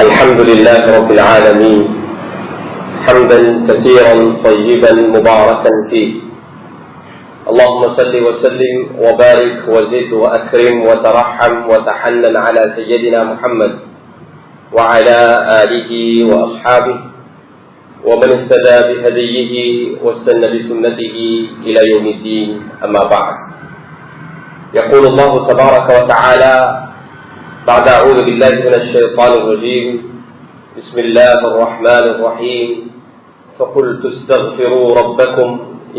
الحمد لله رب العالمين حمدا كثيرا طيبا مباركا فيه. اللهم صل وسلم وبارك وزد واكرم وترحم وتحنن على سيدنا محمد وعلى آله واصحابه ومن اهتدى بهديه واستنى بسنته الى يوم الدين. اما بعد، يقول الله تبارك وتعالى بعد أعوذ بالله من الشيطان الرجيم: بسم الله الرحمن الرحيم. فقلت استغفروا ربكم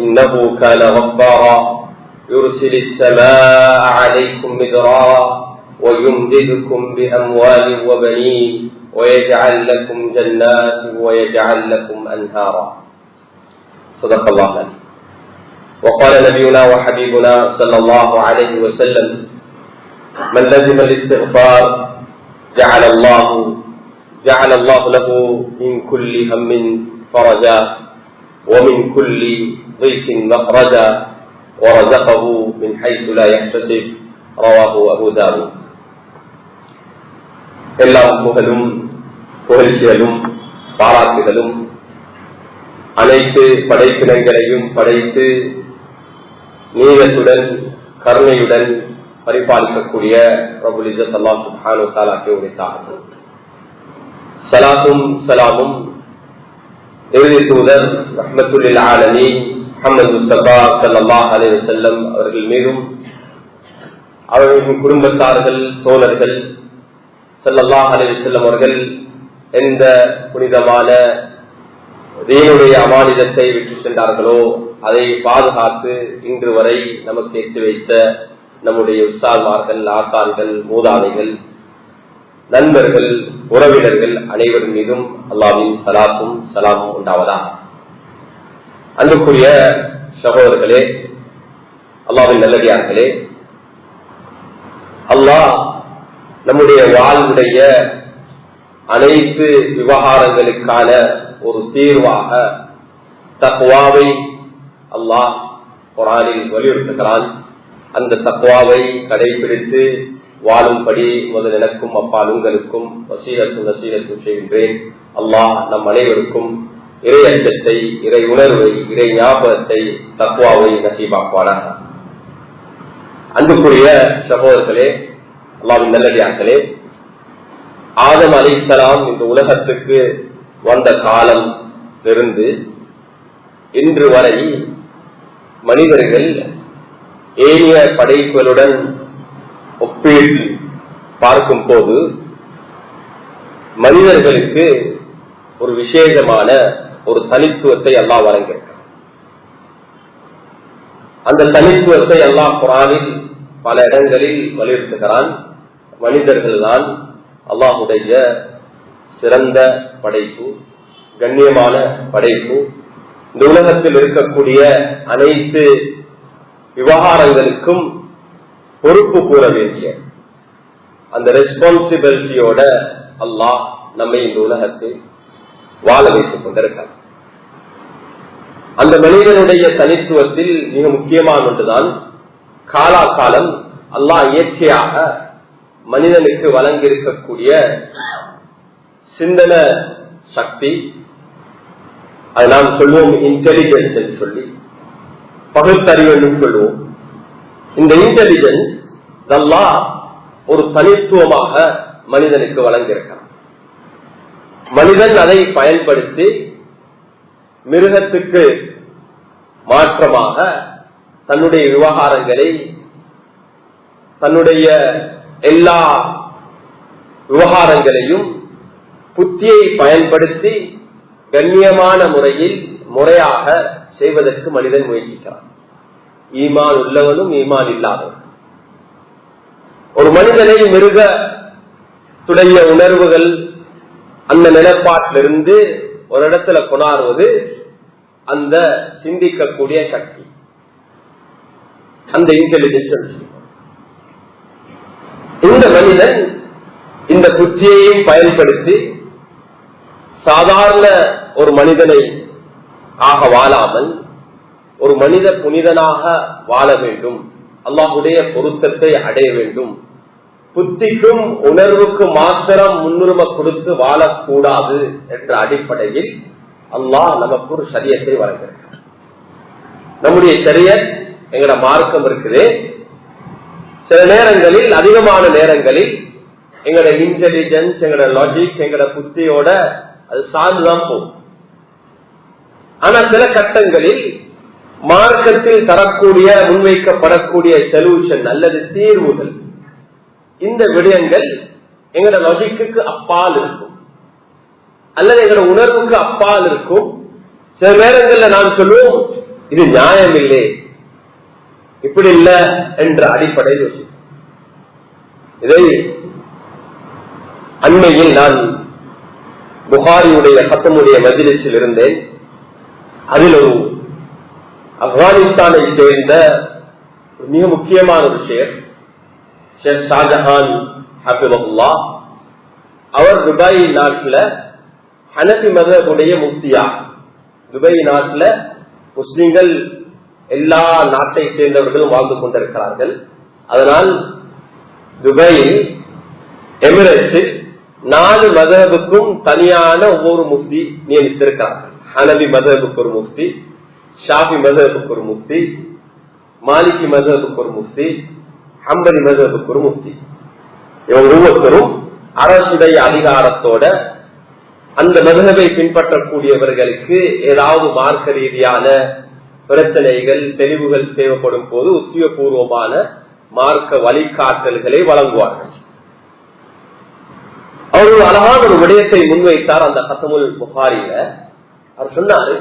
إنه كان غفارا يرسل السماء عليكم مدرارا ويمددكم بأموال وبنين ويجعل لكم جنات ويجعل لكم أنهارا. صدق الله العظيم. وقال نبينا وحبيبنا صلى الله عليه وسلم: من لزم الاستغفار جعل الله له من كل هم فرجا ومن كل ضيق مخرجا ورزقه من حيث لا يحتسب. رواه أبو داود. எல்லாம் புகழும் புகழ்ச்சிகளும் பாராட்டுகளும் அனைத்து படைப்பினங்களையும் படைத்து நீதத்துடன் கருணையுடன் பரிபாலிக்கக்கூடிய ரப்புல் இஸ்ஸத் அல்லாஹ் சுப்ஹானஹு வ தஆலாவுக்கு உரித்தாகும். ஸலாத்தும் ஸலாமும் இறுதி தூதர் ரஹ்மத்துல் லில் ஆலமீன் முஹம்மது முஸ்தபா ஸல்லல்லாஹு அலைஹி வஸல்லம் அவர்கள் மீதும் அவர்களின் குடும்பத்தார்கள் தோழர்கள் ஸல்லல்லாஹு அலைஹி வஸல்லம் அவர்கள் எந்த புனிதமான தீனுடைய அமானிதத்தை விட்டு சென்றார்களோ அதை பாதுகாத்து இன்று வரை நமக்கு எத்தி வைத்த நம்முடைய உஸ்தாத்மார்கள், ஆசான்கள், மூதாதைகள், நண்பர்கள், உறவினர்கள் அனைவரும் மீதும் அல்லாஹ்வின் ஸலாத்தும் ஸலாமும் உண்டாவதாக. அன்புக்குரிய சகோதரர்களே, அல்லாஹ்வின் நல்லடியார்களே, அல்லாஹ் நம்முடைய வாழ்வுடைய அனைத்து விவகாரங்களுக்கான ஒரு தீர்வாக தக்வாவை அல்லாஹ் குர்ஆனில் வலியுறுத்துகிறான். அந்த தக்வாவை கடைபிடித்து வாழும்படி முதல் எனக்கும் அப்பால் உங்களுக்கும் வசீலத்தும் செய்கின்றேன். அல்லாஹ் நம் அனைவருக்கும் இறை அச்சத்தை, இறை உணர்வை, இறை ஞாபகத்தை, தக்வாவை நசீபாக்குவானாக. அன்புக்குரிய சகோதரர்களே, அல்லாஹ்வின் நல்லடியார்களே, ஆதம் அலைஹிஸ்ஸலாம் இந்த உலகத்துக்கு வந்த காலம் இருந்து இன்று வரை மனிதர்கள் ஏனைய படைப்புகளுடன் ஒப்பிட்டு பார்க்கும் போது மனிதர்களுக்கு ஒரு விசேஷமான ஒரு தனித்துவத்தை அல்லாஹ் வழங்கியிருக்கிறார். அந்த தனித்துவத்தை அல்லாஹ் குர்ஆனில் பல இடங்களில் வலியுறுத்துகிறான். மனிதர்கள் தான் அல்லாஹுடைய சிறந்த படைப்பு, கண்ணியமான படைப்பு. இந்த உலகத்தில் இருக்கக்கூடிய அனைத்து விவகாரங்களுக்கும் பொறுப்பு கூற வேண்டிய அந்த ரெஸ்பான்சிபிலிட்டியோட அல்லாஹ் நம்மை இந்த உலகத்தில் வாழ வைத்துக் கொண்டிருக்கிறார். அந்த மனிதனுடைய தனித்துவத்தில் மிக முக்கியமான ஒன்றுதான் காலாகாலம் அல்லாஹ் இயற்கையாக மனிதனுக்கு வழங்கியிருக்கக்கூடிய சிந்தன சக்தி. அதை நாம் சொல்வோம் இன்டெலிஜென்ஸ் என்று சொல்லி, பகுத்தறிவு என்று சொல்லுவோம். இந்த இன்டெலிஜென்ஸ் அல்லாஹ் ஒரு தனித்துவமாக மனிதனுக்கு வழங்கியிருக்கிறார். மனிதன் அதை பயன்படுத்தி மிருகத்துக்கு மாற்றமாக தன்னுடைய விவகாரங்களை, தன்னுடைய எல்லா விவகாரங்களையும் புத்தியை பயன்படுத்தி கண்ணியமான முறையில் முறையாக செய்வதற்கு மனிதன் முயற்சிக்கிறான். ஈமான் உள்ளவனும் ஈமான் இல்லாதவன். ஒரு மனிதனை மிருகத்துடைய உணர்வுகள் அந்த நிலப்பாட்டிலிருந்து ஒரு இடத்துல கொண்டாடுவது அந்த சிந்திக்கக்கூடிய சக்தி, அந்த இன்டெலிஜென்ஸ். இந்த மனிதன் இந்த புத்தியையும் பயன்படுத்தி சாதாரண ஒரு மனிதனை ஆக வாழாமல் ஒரு மனித புனிதனாக வாழ வேண்டும், அல்லாஹ்வுடைய பொருத்தத்தை அடைய வேண்டும் புத்திக்கும் உணர்வுக்கும் மாத்திரம் முன்னுரிமை கொடுத்து வாழக்கூடாது என்ற அடிப்படையில் அல்லாஹ் நமக்கு ஒரு ஷரியத்தை வழங்கியிருக்கிறார். நம்முடைய ஷரியத் எங்கட மார்க்கம் இருக்குது. சில நேரங்களில், அதிகமான நேரங்களில் எங்கட இன்டெலிஜென்ஸ், எங்கட லாஜிக், எங்கட புத்தியோட அது சார்ந்துதான் போகும். ஆனா சில கட்டங்களில் மார்க்கத்தில் தரக்கூடிய, முன்வைக்கப்படக்கூடிய சொல்யூஷன் அல்லது தீர்வுகள், இந்த விடயங்கள் எங்கட லாஜிக்கு அப்பால் இருக்கும் அல்லது எங்கட உணர்வுக்கு அப்பால் இருக்கும். சில நேரங்கள்ல நான் சொல்லுவோம், இது நியாயம் இல்லை, இப்படி இல்ல என்ற அடிப்படையில் யோசிக்கும். இதை அண்மையில் நான் புகாரியுடைய ஹத்தமுடைய மஜ்லிஸில் இருந்தேன். அதில் ஒரு ஆப்கானிஸ்தானை சேர்ந்த மிக முக்கியமான ஒரு ஷேக் ஷாஜஹான் ஹபிபுல்லாஹ், அவர் துபாய் நாட்டில் ஹனபி மதகுடைய முஃப்தியா. துபாய் நாட்டில் முஸ்லிம்கள் எல்லா நாட்டை சேர்ந்தவர்களும் வாழ்ந்து கொண்டிருக்கிறார்கள். அதனால் துபாய் எமிரேட்ஸில் 4 மதகுக்கும் தனியான ஒவ்வொரு முஃப்தி நியமித்திருக்கிறார்கள். ஹனபி மதகுக்கு ஒரு முஃப்தி, ஷாஃபி மதகுக்கு ஒரு முஃப்தி, மாலிகி மதகுக்கு ஒரு முஃப்தி, ஹம்பலி மதகுக்கு ஒரு முஃப்தி. இவங்க ஒவ்வொருத்தரும் அரசுடைய அதிகாரத்தோட அந்த மதகபை பின்பற்றக்கூடியவர்களுக்கு ஏதாவது மார்க்க ரீதியான பிரச்சனைகள், தெளிவுகள் தேவைப்படும் போது உத்தியோகபூர்வமான மார்க்க வழிகாட்டல்களை வழங்குவார்கள். அவர் ஒரு அழகான ஒரு விடயத்தை முன்வைத்தார் அந்த கசமுல் புகாரில. அவர் சொன்னாரு,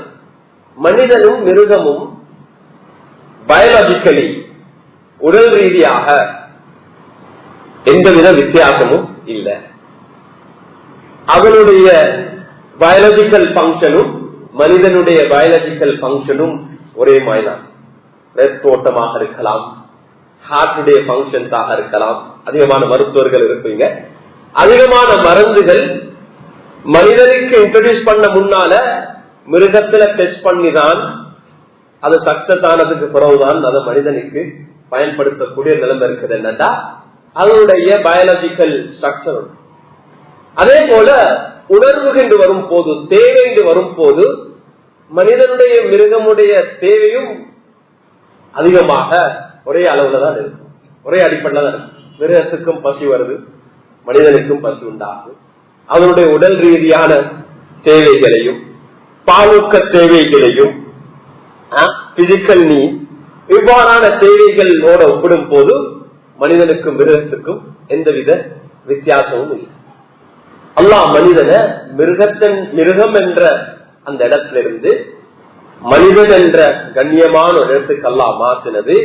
மனிதனும் மிருகமும் பயாலஜிக்கலி, உடல் ரீதியாக எந்தவித வித்தியாசமும் இல்லை. அவனுடைய பயாலஜிக்கல் பங்கனும் மனிதனுடைய பயாலஜிக்கல் பங்கனும் ஒரே மாதிரிதான். ரத்த ஓட்டமாக இருக்கலாம், ஹார்ட்டுடைய பங்கன்ஸாக இருக்கலாம். அதிகமான மருத்துவர்கள் இருப்பீங்க. அதிகமான மருந்துகள் மனிதனுக்கு இன்ட்ரோடியூஸ் பண்ண முன்னால மிருகத்துல டெஸ்ட் பண்ணிதான் அது சக்சஸ் ஆனதுக்கு பிறகுதான் அதை மனிதனுக்கு பயன்படுத்தக்கூடிய நிலைமை இருக்குது. என்னன்னா அதனுடைய பயாலஜிக்கல் ஸ்ட்ரக்சர். அதே போல உணர்வு என்று வரும் போது, தேவை என்று வரும் போது, மனிதனுடைய மிருகமுடைய தேவையும் அதிகமாக ஒரே அளவுல தான் இருக்கும், ஒரே அடிப்படையில் தான் இருக்கும். மிருகத்துக்கும் பசி வருது, மனிதனுக்கும் பசி உண்டாகும். அவனுடைய உடல் ரீதியான தேவைகளையும் பாலூக்க தேவைகளையும் பிசிக்கல் நீட், இவ்வாறான தேவைகளோட ஒப்பிடும் போது மனிதனுக்கும் மிருகத்துக்கும் எந்தவித வித்தியாசமும் இல்லை. அல்லாஹ் மனிதனை மிருகம் என்ற அந்த இடத்திலிருந்து மனிதன் என்ற கண்ணியமான ஒரு இடத்துக்கு அல்லாஹ் மாற்றினது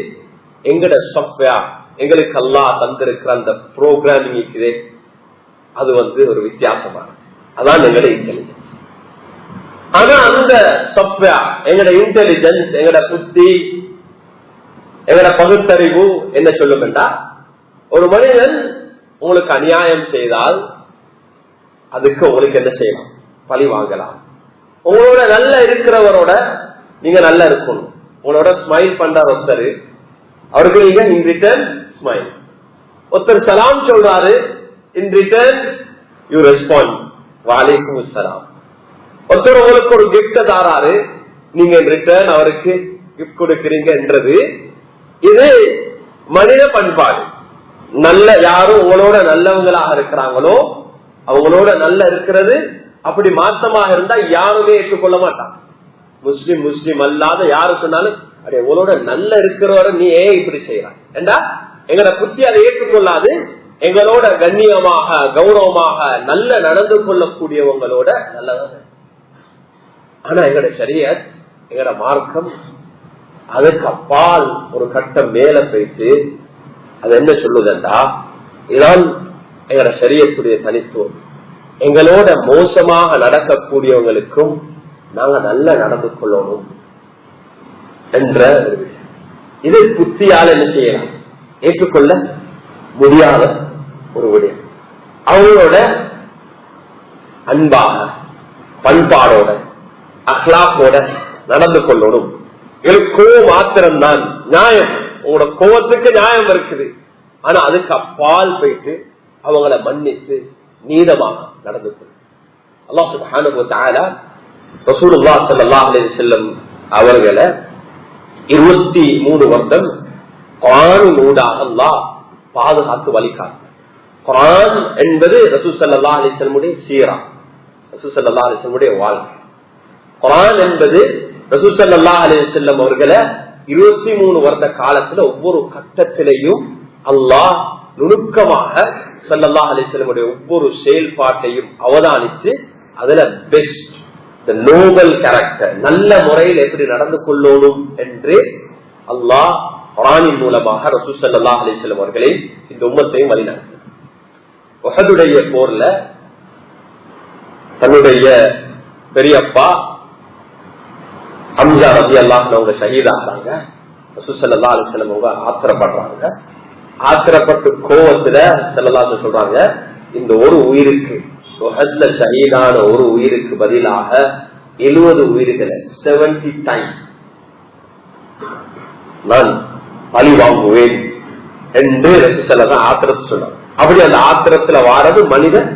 எங்கட சாஃப்ட்வேர், எங்களுக்கு அல்லாஹ் தந்திருக்கிற அந்த புரோகிராமிங் இருக்குது. அது ஒரு வித்தியாசமானது. அதான் எங்கட இன்டெலிஜென்ஸ். ஆனா அந்த சாஃப்ட்வேர், எங்கட இன்டெலிஜென்ஸ், எங்கட புத்தி, எங்கட பகுத்தறிவு என்ன சொல்லும் என்றால், ஒரு மனிதன் உங்களுக்கு அநியாயம் செய்தால் அதுக்கு உங்களுக்கு என்ன செய்யலாம்? பழி வாங்கலாம். உங்களோட நல்ல இருக்கிறவரோட நீங்க நல்லா இருக்கணும். உங்களோட ஸ்மைல் பண்றார் ஒருத்தர், அவருக்கு நீங்க இன் ரிட்டர்ன் ஸ்மைல். ஒருத்தர் சலாம் சொல்றாரு, இன் ரிட்டர்ன் யூ ரெஸ்பாண்ட் வலைக்கும் சலாம். ஒருத்தர் உங்களுக்கு ஒரு கிஃப்ட் தாராரு, நீங்க இன் ரிட்டர்ன் அவருக்கு கிஃப்ட் கொடுக்கிறீங்க என்றது இது மனித பண்பாடு. நல்ல யாரும் உங்களோட நல்லவங்களாக இருக்கிறாங்களோ அவங்களோட நல்ல இருக்கிறது. அப்படி மாற்றமாக இருந்தா யாருமே ஏற்றுக்கொள்ள மாட்டாங்க. முஸ்லிம் அல்லாத யாரு சொன்னாலும் அடே உங்களோட நல்ல இருக்கிறவரை நீ ஏன் இப்படி செய்யறான் என்றா எங்களோட புத்தி அதை ஏற்றுக்கொள்ளாது. எங்களோட கண்ணியமாக கௌரவமாக நல்ல நடந்து கொள்ளக்கூடியவங்களோட நல்லதான். ஆனா எங்களோட ஷரியத், எங்களோட மார்க்கம் அதுக்கு அப்பால் ஒரு கட்டம் மேல போயிட்டு அது என்ன சொல்லுதுண்டா, இதுதான் எங்களோட ஷரியத்துடைய தனித்துவம். எங்களோட மோசமாக நடக்கக்கூடியவங்களுக்கும் நாங்க நல்லா நடந்து கொள்ளணும் என்ற ஒரு விஷயம். இது புத்தியால் என்ன செய்யலாம், ஏற்றுக்கொள்ள முடியாத ஒரு விடயம். அவங்களோட அன்பாக, பண்பாடோட, அஹ்லாக்கோட நடந்து கொள்ளணும். கோவம் மாத்திரம்தான் நியாயம். உங்களோட கோவத்துக்கு நியாயம் இருக்குது. ஆனா அதுக்கு அப்பால் போயிட்டு அவங்கள மன்னித்து நீதமாக நடந்து கொள்ளும். அல்லாஹ் சுப்ஹானஹு வ தஆலா ரசூலுல்லாஹ் ஸல்லல்லாஹு அலைஹி வஸல்லம் அவர்களை 23 வருடம் குர்ஆனூடாக அல்லாஹ் பாதுகாத்து வழிகாட்டு. குர்ஆன் என்பது ரசூல் ஸல்லல்லாஹு அலைஹி வஸல்லமுடைய சீரா, ரசூல் ஸல்லல்லாஹு அலைஹி வஸல்லமுடைய வாழ்க்கை. குர்ஆன் என்பது ரசூல் ஸல்லல்லாஹு அலைஹி வஸல்லம் அவர்களை 23 வருட காலத்துல ஒவ்வொரு கட்டத்திலையும் அல்லாஹ் நுணுக்கமாக ஸல்லல்லாஹு அலைஹி வஸல்லமுடைய ஒவ்வொரு செயல்பாட்டையும் அவதானித்து அதுல பெஸ்ட் நோபல் கேரக்டர் நல்ல முறையில் எப்படி நடந்து கொள்ளணும் என்று அல்லாஹ் குர்ஆனின் மூலமாக ரசூல் ஸல்லல்லாஹு அலைஹி வஸல்லம் அவர்களை இந்த உம்மத்தையும் வழிநடத்தினார். உஹதுடைய போர்ல தன்னுடைய பெரியப்பா ஹம்ஸா ரலியல்லாஹு அன்ஹு அவங்க ஷஹீதாகிறாங்க. ரசூல் ஸல்லல்லாஹு அலைஹி வஸல்லம் அவங்க ஆத்திரப்படுறாங்க. ஆத்திரப்பட்டு கோவத்துல ஸல்லல்லாஹு அலைஹி சொல்றாங்க, இந்த ஒரு உயிருக்கு உஹத்ல ஷஹீதான ஒரு உயிருக்கு பதிலாக 70 உயிர்களை 70 டைம்ஸ் நான் பழி வாங்குவேன் என்று ரசூல் ஸல்லல்லாஹு ஆத்திரத்தை சொன்னாங்க. அப்படி அந்த ஆத்திரத்துல வாரது மனிதன்,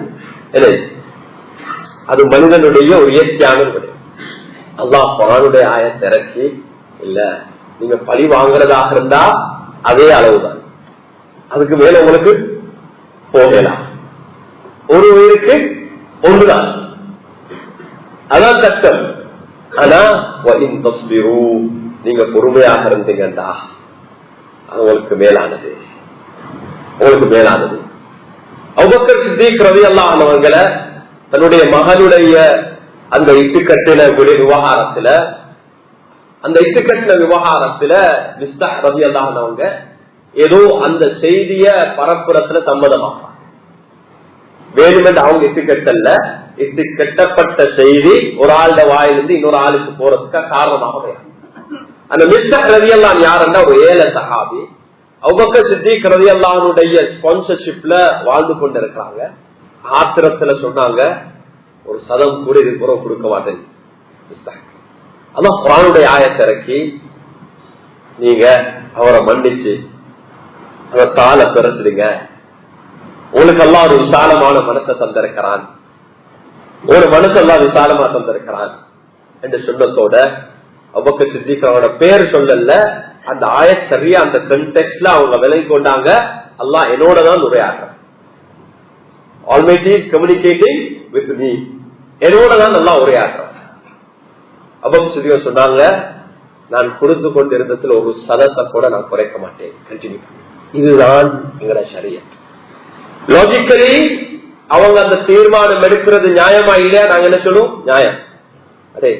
அது மனிதனுடைய ஒரு இயற்கையான விடை. அல்லாஹ் குர்ஆனுடைய ஆயத்தை இறக்கி, இல்ல நீங்க பழி வாங்குறதாக இருந்தா அதே அளவுதான், அதுக்கு மேல உங்களுக்கு போகலாம். ஒரு உயிருக்கு ஒன்றுதான், அதான் கஷ்டம். ஆனா நீங்க பொறுமையாக இருந்தீங்கடா அது உங்களுக்கு மேலானது, உங்களுக்கு மேலானது. அபூபக்கர் சித்திக் ரலியல்லாஹு அன்ஹு அவர்களை தன்னுடைய மகனுடைய அந்த இட்டுக்கட்டின விவகாரத்துல, அந்த இட்டுக்கட்டின விவகாரத்துல மிஸ்தாஹ் ரலியல்லாஹு அன்ஹு அவங்க ஏதோ அந்த செய்திய பரப்புறத்துல சம்மதமாக வேணுமென்று அவங்க இட்டுக்கட்டல்ல, இட்டு கட்டப்பட்ட செய்தி ஒரு ஆளுட வாயிலிருந்து இன்னொரு ஆளுக்கு போறதுக்கு காரணமாக அந்த மிஸ்தாஹ் ரலியல்லாஹு அன்ஹு யாருன்னா ஒரு ஏழை சஹாபி. அபூபக்கர் சித்திக் ரலியல்லாஹு அன்ஹுடைய ஸ்பான்சர்ஷிப்ல வாழ்ந்து கொண்டிருக்கிறாங்க. ஆத்திரத்துல சொன்னாங்க, ஒரு சதம் கூட இது புறம் கொடுக்க மாட்டேன். அதான் குர்ஆனுடைய ஆயத்தை இறக்கி, நீங்க அவரை மன்னிச்சு அவர் காலை பிறச்சிடுங்க, உங்களுக்கு எல்லாம் ஒரு விசாலமான மனசை தந்திருக்கிறான், ஒரு மனசெல்லாம் விசாலமா தந்திருக்கிறான் என்று சொன்னதோட அபூபக்கர் சித்திக் அவரோட பேர் சொல்லல, அந்த ஆயத் சரியா அந்த கண்டெக்ஸ்ட்ல அவங்க விலகி கொண்டாங்க, அல்லாஹ் என்னோட தான் உரையாடுறான், Almighty is communicating with me, என்னோட தான் நல்லா உரையாடுறான். அபூபக்கர் சித்திக் சொன்னாங்க, நான் கொடுத்து கொண்டிருந்ததுல ஒரு சதத்தை கூட நான் குறைக்க மாட்டேன், கண்டினியூ. இதுதான் எங்கட ஷரியத். லாஜிக்கலி அவங்க அந்த தீர்மானம் எடுக்கிறது நியாயமா இல்லையா? நாங்க என்ன சொல்லுவோம், நியாயம். அதே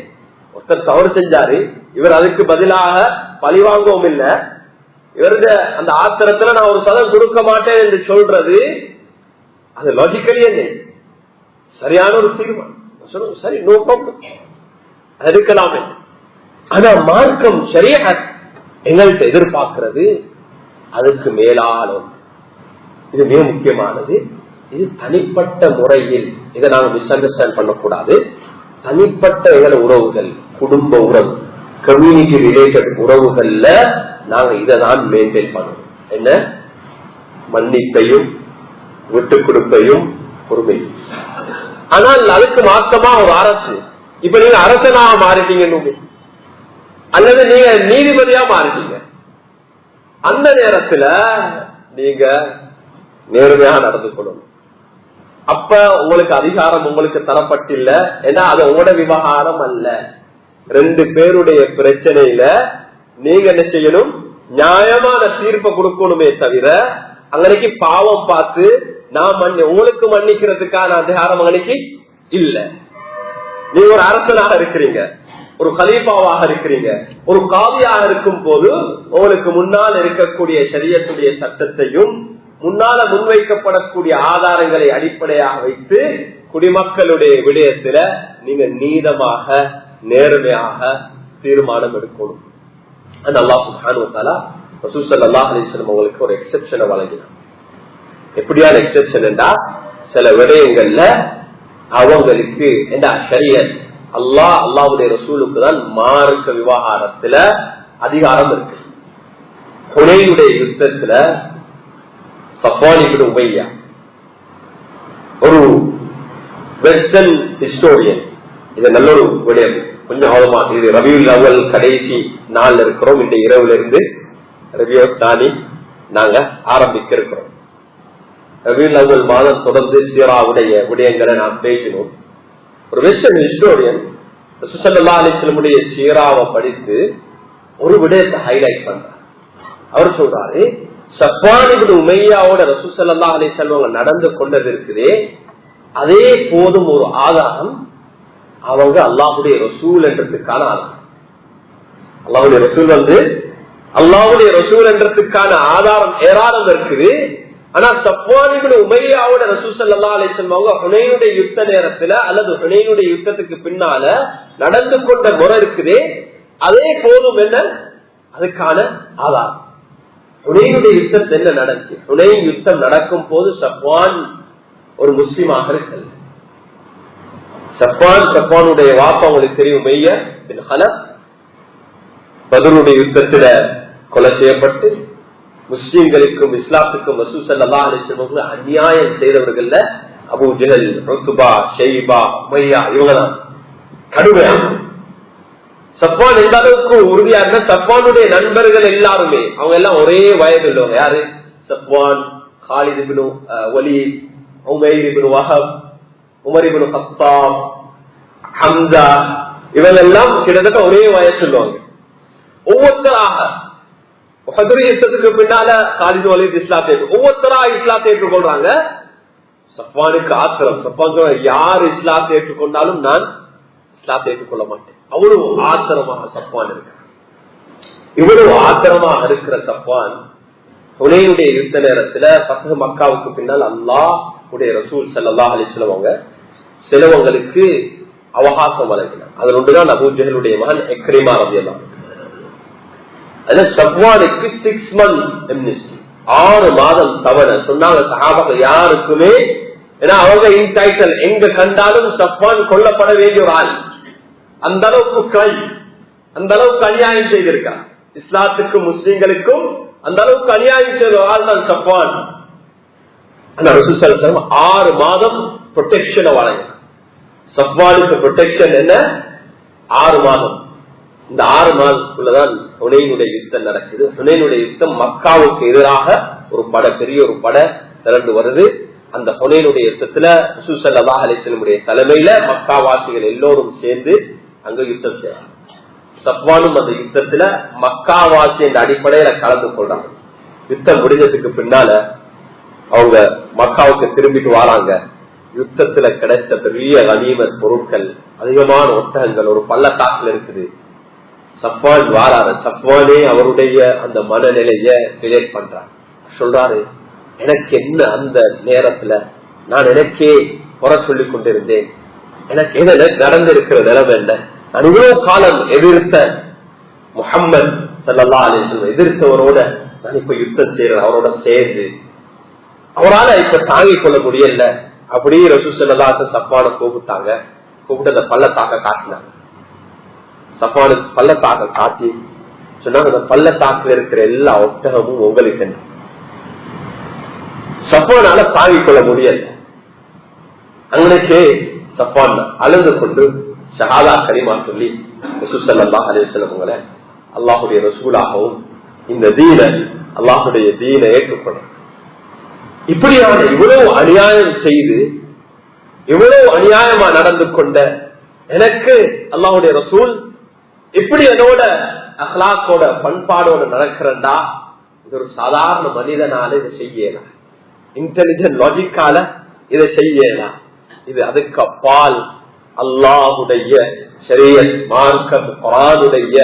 ஒருத்தர் தவறு செஞ்சாரு, இவர் அதுக்கு பதிலாக பழி வாங்கவும் இல்ல, இவருடைய அந்த ஆத்திரத்துல நான் ஒரு சதம் கொடுக்க மாட்டேன் என்று சொல்றது அது லாஜிக்கலி என்ன சரியான ஒரு தீர்மானம். சொல்லுங்க, சரி, நோ ப்ராப்ளம், எடுக்கலாமே. ஆனா மார்க்கம் ஷரியத் எங்கள்கிட்ட எதிர்பார்க்கிறது அதுக்கு மேலாலும், இது மிக முக்கியமானது. இது தனிப்பட்ட முறையில் இதை நாங்க மிஸ் அண்டர்ஸ்டாண்ட் பண்ணக்கூடாது. தனிப்பட்ட எங்கள உறவுகள், குடும்ப உறவு, கம்யூனிட்டி ரிலேட்டட் உறவுகள்ல நாங்க இதை தான் மெயின்டைன் பண்ணணும். என்ன? மன்னிப்பையும் விட்டு கொடுப்பையும் பொறுமையும். ஆனால் அதுக்கு மாற்றமா ஒரு அரசு, இப்ப நீங்க அரசனாக மாறிட்டீங்க அல்லது நீங்க நீதிபதியா மாறிட்டீங்க, அந்த நேரத்துல நீங்க நேர்மையாக நடந்து கொள்ளணும். அப்ப உங்களுக்கு அதிகாரம் உங்களுக்கு தரப்பட்டில்ல, ஏன்னா அது உங்களோட விவகாரம் அல்ல. 2 பேருடைய பிரச்சனையில நீங்க என்ன செய்யணும், நியாயமான தீர்ப்பை கொடுக்கணுமே தவிர அன்னைக்கு பாவம் பார்த்து நான் உங்களுக்கு மன்னிக்கிறதுக்கான அதிகாரம் அன்னைக்கு இல்ல. நீங்க ஒரு அரசனாக இருக்கிறீங்க, ஒரு கலீஃபாவாக இருக்கிறீங்க, ஒரு காதியாக இருக்கும் போது உங்களுக்கு முன்னால் இருக்கக்கூடிய ஷரியத்துடைய சட்டத்தையும் முன்னால முன்வைக்கப்படக்கூடிய ஆதாரங்களை அடிப்படையாக வைத்து குடிமக்களுடைய விடயத்துல நீங்க நீதமாக நேர்மையாக தீர்மானம் எடுக்கணும். அந்த அல்லாஹ் சுப்ஹானஹு வ தஆலா ரசூல் ஸல்லல்லாஹு அலைஹி வஸல்லம் அவங்களுக்கு ஒரு எக்ஸெப்ஷனை வழங்கினார். எப்படியான எக்ஸெப்ஷன் என்றா, சில விடயங்கள்ல அவங்களுக்கு என்ன ஷரியத் அல்லாஹ்வுடைய ரசூலுக்கு தான் மார்க்க விவகாரத்துல அதிகாரம் இருக்கு. ஹுனைனுடைய யுத்தத்துல சஃப்வான் இப்னு உமையா ஒரு வெஸ்டர்ன் ஹிஸ்டோரியன். இது நல்ல ஒரு விடயம். கொஞ்சம் ஆழமா இது ரபியுல் அவ்வல் கடைசி நாள் இருக்கிறோம். இந்த இரவுல இருந்து ரபியுல் தானி நாங்க ஆரம்பிக்க இருக்கிறோம். ரபியுல் அவ்வல் மாதம் தொடர்ந்து சீராவுடைய விடயங்களை நாம் பேசினோம். ஒரு வெஸ்டர்ன் ஹிஸ்டோரியன் ரசூல் ஸல்லல்லாஹு அலைஹி வஸல்லம் சீராவை படித்து ஒரு விடயத்தை ஹைலைட் பண்றார். அவர் சொல்றாரு, சஃப்வான் இப்னு உமையாவோட ரசூல் ஸல்லல்லாஹு அலைஹி வஸல்லம் நடந்து கொண்டது இருக்குதே, அதே போதும் ஒரு ஆதாரம் அவங்க அல்லாஹ்வுடைய ரசூல் என்றதுக்கான ஆதாரம். அல்லாஹ்வுடைய ரசூல் அல்லாஹ்வுடைய ரசூல் என்றதுக்கான ஆதாரம் ஏராளம் இருக்குது. ஆனா சஃப்வான் இப்னு உமையாவோட ரசூல் ஸல்லல்லாஹு அலைஹி வஸல்லம் அவங்க ஹுனைனுடைய யுத்த நேரத்துல அல்லது ஹுனைனுடைய யுத்தத்துக்கு பின்னால நடந்து கொண்ட முறை இருக்குதே, அதே போதும் என்ன அதுக்கான ஆதாரம். ஹுனைனுடைய யுத்தம் என்ன நடந்துச்சு? ஹுனைன் யுத்தம் நடக்கும் போது சஃப்வான் ஒரு முஸ்லிமாக இருக்கல. சஃப்வானுடைய வாப்பா உங்களுக்கு தெரியும், உமையா பின் ஹலப். பத்ருடைய யுத்தத்துல கொலை செய்யப்பட்டு முஸ்லிம்களுக்கும் இஸ்லாத்துக்கும் ரசூல் ஸல்லல்லாஹு அலைஹி வஸல்லம் அநியாயம் செய்தவர்கள்ல அபூ ஜஹல், உத்பா, ஷைபா, உமையா இவங்கதான் கடுமையா. சஃப்வான் எந்த அளவுக்கு உறுதியா இருந்த, சஃப்வானுடைய நண்பர்கள் எல்லாருமே அவங்க எல்லாம் ஒரே வயது உள்ளவங்க. யாரு? Safwan, Khalid ibn Walid, Umair ibn Wahab, Umar ibn Khattab, Hamza, இவங்க எல்லாம் கிட்டத்தட்ட ஒரே வயசு உள்ளவங்க. ஒவ்வொருத்தராக யுத்தத்துக்கு பின்னால காலித் வலீத் இஸ்லாத்தை ஒவ்வொருத்தரா இஸ்லாத்தை ஏற்றுக்கொள்றாங்க. சஃப்வானுக்கு ஆத்திரம். சஃப்வான் யார் இஸ்லாத்தை ஏற்றுக்கொண்டாலும் நான் இஸ்லாத்தை ஏற்றுக்கொள்ள மாட்டேன். அவ்வளவு ஆத்திரமாக சஃப்வான் இருக்க. இவ்வளவு ஆத்திரமாக இருக்கிற சஃப்வான் ஹுனைனுடைய யுத்த நேரத்துல ஃபத்ஹ் மக்காவுக்கு பின்னால் அல்லாஹ்வுடைய ரசூல் ஸல்லல்லாஹு அலைஹி வஸல்லம் அவங்க சிலவங்களுக்கு அவகாசம் வழங்கினார். அதில் ஒன்றுதான் அபூ ஜஹலுடைய மகன் இக்ரிமா ரலியல்லாஹு அன்ஹு. அதுல சஃப்வானுக்கு 6 months amnesty, 6 மாதம் தவணை சொன்னாங்க சஹாபாக்கள் யாருக்குமே. ஏன்னா அவங்க இன்டைட்டில் எங்க கண்டாலும் சஃப்வான் கொல்லப்பட வேண்டிய ஒரு ஆள். அந்த அளவுக்கு கிரைம், அந்த அளவுக்கு அநியாயம் செய்திருக்கார் இஸ்லாத்துக்கும் முஸ்லிம்களுக்கும். அந்த அளவுக்கு அநியாயம் செய்த ஒரு ஆள் தான் சஃப்வான். அந்த ரசூல் ஸல்லல்லாஹு அலைஹி வஸல்லம் 6 மாதம் ப்ரொடெக்ஷனை வழங்கினார். சஃப்வானுக்கு ப்ரொடெக்ஷன் என்ன? 6 மாதம். இந்த 6 மாதத்துக்குள்ளதான் ஹுனைனுடைய யுத்தம் நடக்குது. ஹுனைனுடைய யுத்தம் மக்காவுக்கு எதிராக ஒரு பெரிய ஒரு படை திரண்டு வருது. அந்த ஹுனைனுடைய யுத்தத்துல ரசூல் ஸல்லல்லாஹு அலைஹி வஸல்லம் தலைமையில மக்காவாசிகள் எல்லோரும் சேர்ந்து அங்க யுத்தம் செய்யறாங்க. சஃப்வானும் அந்த யுத்தத்துல மக்காவாசி என்ற அடிப்படையில கலந்து கொள்றாங்க. யுத்தம் முடிஞ்சதுக்கு பின்னால அவங்க மக்காவுக்கு திரும்பிட்டு வராங்க. யுத்தத்துல கிடைச்ச பெரிய கனிமத் பொருட்கள், அதிகமான ஒட்டகங்கள் ஒரு பள்ளத்தாக்குல இருக்குது. சஃப்வான் வாராரு. சஃப்வானே அவருடைய அந்த மனநிலைய கிரியேட் பண்றார். சொல்றாரு, எனக்கு என்ன அந்த நேரத்துல நான் எனக்கே குறை சொல்லிக் கொண்டிருந்தேன். எனக்கு என்ன நடந்திருக்கிற நிலைமை என்ன? நான் இவ்வளவு காலம் எதிர்த்த முஹம்மது ஸல்லல்லாஹு அலைஹி வஸல்லம் எதிர்த்தவரோட நான் இப்ப யுத்தம் செய்யறேன். அவரோட சேர்ந்து அவரால இப்ப தாங்கிக் கொள்ள முடியல. அப்படியே ரசூல் ஸல்லல்லாஹு அலைஹி வஸல்லம் சஃப்வானை கூப்பிட்டாங்க. கூப்பிட்டு அந்த பள்ளத்தாக்க காட்டினாங்க. சஃப்வானுக்கு பள்ளத்தாக்க காட்டி சொன்னாங்க, அந்த பள்ளத்தாக்குல இருக்கிற எல்லா ஒட்டகமும் உங்களுக்கு. சஃப்வானால தாங்கிக் கொள்ள முடியல. அன்னைக்கு சஃப்வான் அழுது கொண்டு ஷஹாதா கலிமா சொல்லி ரசூல் ஸல்லல்லாஹு அலைஹி வஸல்லம் உங்களை அல்லாஹ்வுடைய ரசூலாகவும் இந்த தீன அல்லாஹ்வுடைய தீனை ஏற்றுக்கொள்ளும். இப்படியான இவ்வளவு அநியாயம் செய்து இவ்வளவு அநியாயமா நடந்து கொண்ட எனக்கு அல்லாஹ்வுடைய ரசூல் இப்படி என்னோட அஹ்லாக்கோட பண்பாடோட நடக்கிறண்டா, இது ஒரு சாதாரண மனிதனால இதை செய்யலாம், இன்டெலிஜென்ட் லாஜிக்கால இதை செய்யலாம். இது அதுக்கு அப்பால் அல்லாஹுடைய ஷரியத் மார்க்கம் குர்ஆனுடைய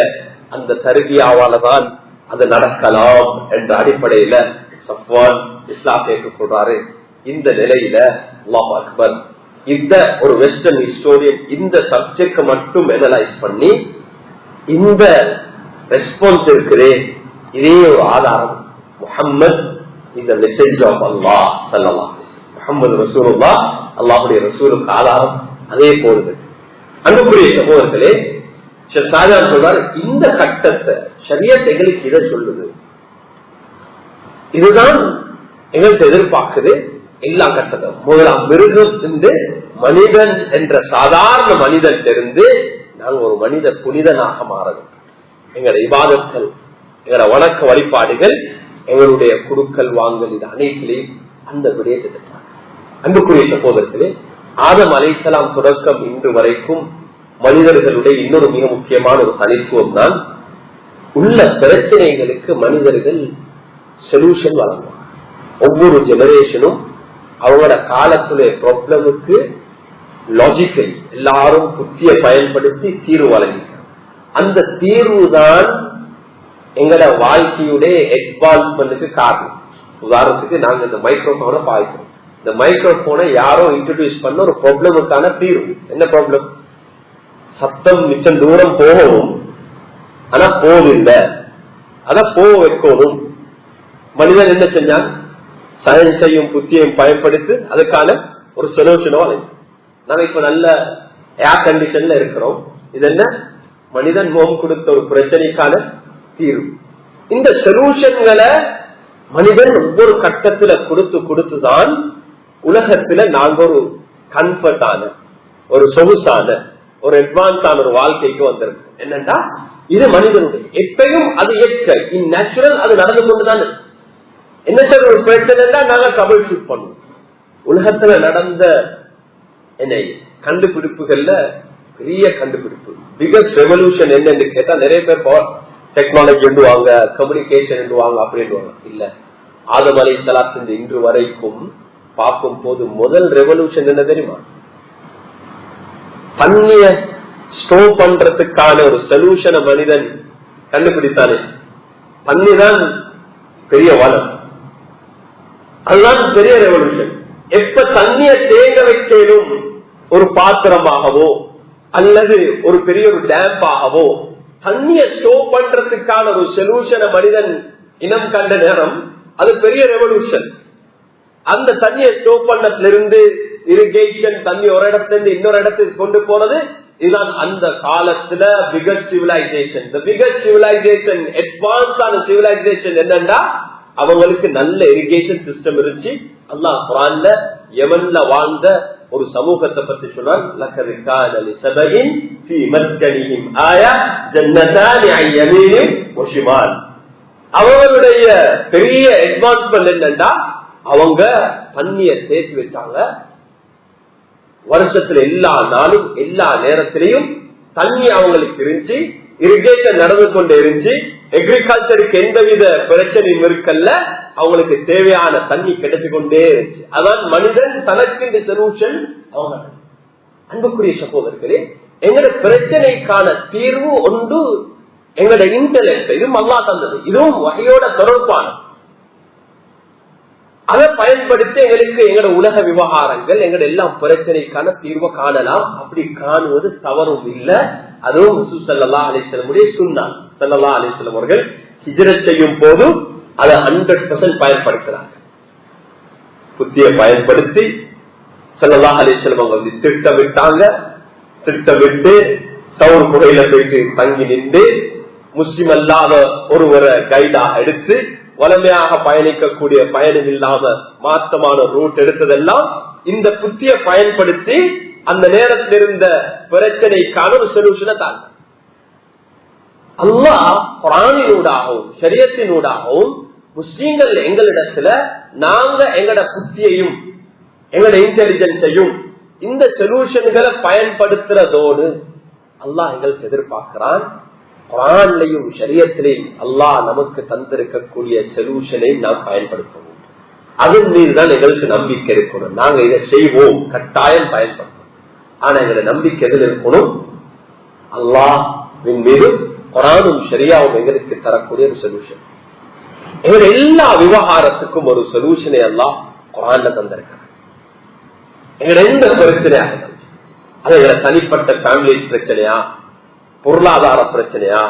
அந்த தர்பியாவாலதான் அது நடக்கலாம் என்ற அடிப்படையில சஃப்வான் இஸ்லாத்தை ஏற்றுக்கொள்றாரு. இந்த நிலையில அல்லாஹ் அக்பர், இந்த ஒரு வெஸ்டர்ன் ஹிஸ்டோரியன் இந்த சப்ஜெக்ட் மட்டும் அனலைஸ் பண்ணி இந்த ரெஸ்பான்ஸ் இருக்குதே, இதே ஒரு ஆதாரம். Muhammad is a message of Allah ஸல்லல்லாஹு அலைஹி வஸல்லம். முஹம்மது ரசூலுல்லாஹ் அல்லாஹ்வுடைய ரசூலுக்கு ஆதாரம். அதே போல அன்புக்குரிய சகோதரர்களே, ஷேக் ஷாஜான் சொல்றாரு, இந்த கட்டத்தை ஷரியத் எங்களுக்கு இதை சொல்லுது. இதுதான் எங்களுக்கு எதிர்பார்க்குது எல்லா கட்டத்தும். முதலாம் மிருகம் இருந்து மனிதன் என்ற சாதாரண மனிதன் இருந்து நாங்கள் ஒரு மனித புனிதனாக மாறணும். எங்களோட இபாதத்கள், எங்களோட வணக்க வழிபாடுகள், எங்களுடைய குடுக்கல் வாங்கல், இது அனைத்திலையும் அந்த விடயத்தை அன்புக்குரிய சகோதரர்களே, ஆதம் அலைஹிஸ்ஸலாம் தொடக்கம் இன்று வரைக்கும் மனிதர்களுடைய இன்னொரு மிக முக்கியமான ஒரு தனித்துவம் தான் உள்ள பிரச்சனைகளுக்கு மனிதர்கள் சொல்யூஷன் வழங்குவாங்க. ஒவ்வொரு ஜெனரேஷனும் அவங்களோட காலத்துடைய ப்ராப்ளமுக்கு லாஜிக்கல் எல்லாரும் புத்திய பயன்படுத்தி தீர்வு வழங்கிட்டாங்க. அந்த தீர்வு தான் எங்களோட வாழ்க்கையுடைய அட்வான்ஸ்மெண்ட்டுக்கு காரணம். உதாரணத்துக்கு நாங்க இந்த மைக்ரோபோனை பாய்க்கிறோம். இந்த மைக்ரோபோனை யாரோ இன்ட்ரோடியூஸ் பண்ண ஒரு ப்ராப்ளமுக்கான தீர்வு. என்ன ப்ராப்ளம்? சத்தம் மிச்சம் தூரம் போகவும் ஆனா போதில்லை, அதான் போக வைக்கணும். மனிதன் என்ன செஞ்சான்? சயின்ஸையும் புத்தியையும் பயன்படுத்தி அதுக்கான ஒரு சொல்யூஷனோ அலை. நாங்க இப்ப நல்ல ஏர் கண்டிஷன்ல இருக்கிறோம். இது என்ன? மனிதன் ஹோம் கொடுத்த ஒரு பிரச்சனைக்கான தீர்வு. இந்த சொல்யூஷன்களை மனிதன் ஒவ்வொரு கட்டத்துல கொடுத்துதான் உலகத்துல நாங்க ஒரு கம்ஃபர்டான, ஒரு சொகுசான, ஒரு அட்வான்ஸான ஒரு வாழ்க்கைக்கு வந்திருக்கோம். என்னன்னா இது மனிதனுடைய எப்பயும் அது இயற்கை, நேச்சுரல், அது நடந்து கொண்டுதான். என்ன சார் ஒரு பிரச்சனை நாங்க ட்ரபிள் ஷூட் பண்ணுவோம். உலகத்துல நடந்த என்ன கண்டுபிடிப்புகள்ல பெரிய கண்டுபிடிப்பு, பிகஸ்ட் ரெவல்யூஷன் என்னன்னு கேட்டா நிறைய பேர் டெக்னாலஜி என்றுவாங்க, கம்யூனிகேஷன் என்றுவாங்க, அப்படின்வாங்க. இல்ல, ஆதம் அலைஹிஸ்ஸலாம் செஞ்ச இன்று வரைக்கும் பார்க்கும் போது முதல் ரெவல்யூஷன் என்ன தெரியுமா? தண்ணிய ஸ்டோர் பண்றதுக்கான ஒரு சொல்யூஷனை மனிதன் கண்டுபிடித்தானே. தண்ணி தான் பெரிய வளம், அதுதான் பெரிய ரெவல்யூஷன். எப்ப தண்ணிய தேங்க வைக்கலும் ஒரு பாத்திரமாகவோ அல்லது ஒரு பெரிய ஒரு டேம்பாகவோ தண்ணிய ஸ்டோர் பண்றதுக்கான ஒரு சொல்யூஷனை மனிதன் இனம் கண்ட நேரம் அது பெரிய ரெவல்யூஷன். அந்த தண்ணியை ஸ்டோர் பண்ணதுல இருந்து இரிகேஷன், தண்ணி ஒரு இடத்துல இருந்து இன்னொரு இடத்துக்கு கொண்டு போறது, இதுதான் அந்த காலத்துல biggest civilisation. The biggest civilisation, அட்வான்ஸான சிவிலைசேஷன் என்னன்னா அவங்களுக்கு நல்ல இரிகேஷன் சிஸ்டம் இருந்துச்சு. அல்லாஹ் குர்ஆன்ல யமன்ல வாழ்ந்த ஒரு சமூகத்தை பத்தி சொன்னான். லக்கத் கான லிஸபஇன் ஃபீ மஸ்கனிஹிம் ஆயா ஜன்னதானி அன் யமீனின் வ ஷிமால். அவங்களுடைய பெரிய அட்வான்ஸ்மென்ட் என்னன்னா அவங்க தண்ணியை சேர்த்து வச்சாங்க. வருஷத்துல எல்லா நாளும் எல்லா நேரத்திலையும் தண்ணி அவங்களுக்கு இருந்துச்சு, இரிகேஷன் நடந்து கொண்டே இருந்துச்சு. அக்ரிகல்ச்சருக்கு எந்தவித பிரச்சனையும் இருக்கல்ல, அவங்களுக்கு தேவையான தண்ணி கிடைச்சு கொண்டே இருந்துச்சு. அதான் மனிதன் தனக்கு இந்த சொல்யூஷன். அவங்க அன்புக்குரிய சகோதரர்களே, எங்களோட பிரச்சனைக்கான தீர்வு ஒன்று எங்களோட இன்டெலெக்ட், இதுவும் அல்லாஹ் தந்தது, இதுவும் வகையோட தொடர்பான. அதை பயன்படுத்தி எங்களுக்கு எங்களோட உலக விவகாரங்கள், எங்களோட எல்லாம் பிரச்சனைக்கான தீர்வை காணலாம். அப்படி காணுவது தவறும் இல்லை. அதுவும் ரசூல் ஸல்லல்லாஹு அலைஹி வஸல்லம் சுன்னான். ஸல்லல்லாஹு அலைஹி வஸல்லம் அவர்கள் ஹிஜ்ரத் செய்யும் போது அதை 100% பயன்படுத்துறாங்க. புத்தியை பயன்படுத்தி ஸல்லல்லாஹு அலைஹி வஸல்லம் அவங்க திட்டமிட்டாங்க. திட்டமிட்டு சவுர் குகையில போயிட்டு தங்கி நின்று முஸ்லிம் அல்லாத ஒருவரை கைடாக எடுத்து வளமையாக பயணிக்கக்கூடிய பயணம் இல்லாம மாற்றமான ரூட் எடுத்ததெல்லாம் இந்த புத்தியை பயன்படுத்தி அந்த நேரத்தில் இருந்த பிரச்சனைக்கான ஒரு சொல்யூஷனை தாங்க. அல்லாஹ் குர்ஆனினூடாகவும் ஷரியத்தினூடாகவும் முஸ்லிம்கள் எங்களிடத்துல நாங்க எங்களோட புத்தியையும் எங்களோட இன்டெலிஜென்ஸையும் இந்த சொல்யூஷன்களை பயன்படுத்துறதோடு அல்லாஹ் எங்களுக்கு எதிர்பார்க்கிறான். குர்ஆன்லயும் ஷரியத்திலையும் அல்லாஹ் நமக்கு தந்திருக்கக்கூடிய சொல்யூஷனை நாம் பயன்படுத்தவும். அதன் மீதுதான் எங்களுக்கு நம்பிக்கை இருக்கணும். நாங்க இதை செய்வோம், கட்டாயம் பயன்படுத்தணும். ஆனா எங்களோட நம்பிக்கை எதில் இருக்கணும்? அல்லாஹ்வின் மீது குர்ஆனும் ஷரியாவும் எங்களுக்கு தரக்கூடிய ஒரு சொல்யூஷன். எங்களோட எல்லா விவகாரத்துக்கும் ஒரு சொல்யூஷனை அல்லாஹ் குர்ஆன்ல தந்திருக்கிறார். எங்களோட எந்த பிரச்சனையாக இருந்தாலும், அது எங்களை தனிப்பட்ட ஃபேமிலி பிரச்சனையா, பொருளாதார பிரச்சனையா,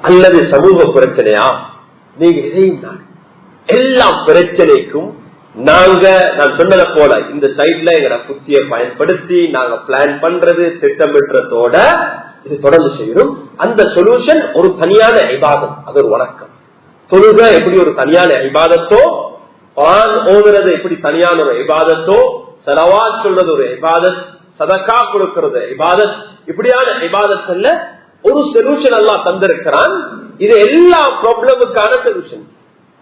அல்லது சமூக பிரச்சனையா, நீங்க இதையும் எல்லா பிரச்சனைக்கும் நாங்க நான் சொன்னதை போல இந்த சைட்ல எங்களோட புத்தியை பயன்படுத்தி நாங்க பிளான் பண்றது, திட்டமிடுறதோட இது தொடர்ந்து செய்யணும். அந்த சொல்யூஷன் ஒரு தனியான இபாதத், அது ஒரு வணக்கம். தொழுகை எப்படி ஒரு தனியான இபாதத்தோ, குர்ஆன் ஓதுறது எப்படி தனியான ஒரு இபாதத்தோ, ஸலவாத் சொல்றது ஒரு இபாதத், சதகா கொடுக்கிறது இபாதத், இப்படியான இபாதத்துல ஒரு சொல்யூஷன் அல்லாஹ் தந்திருக்கிறான். இது எல்லா ப்ராப்ளமுக்கான சொல்யூஷன்.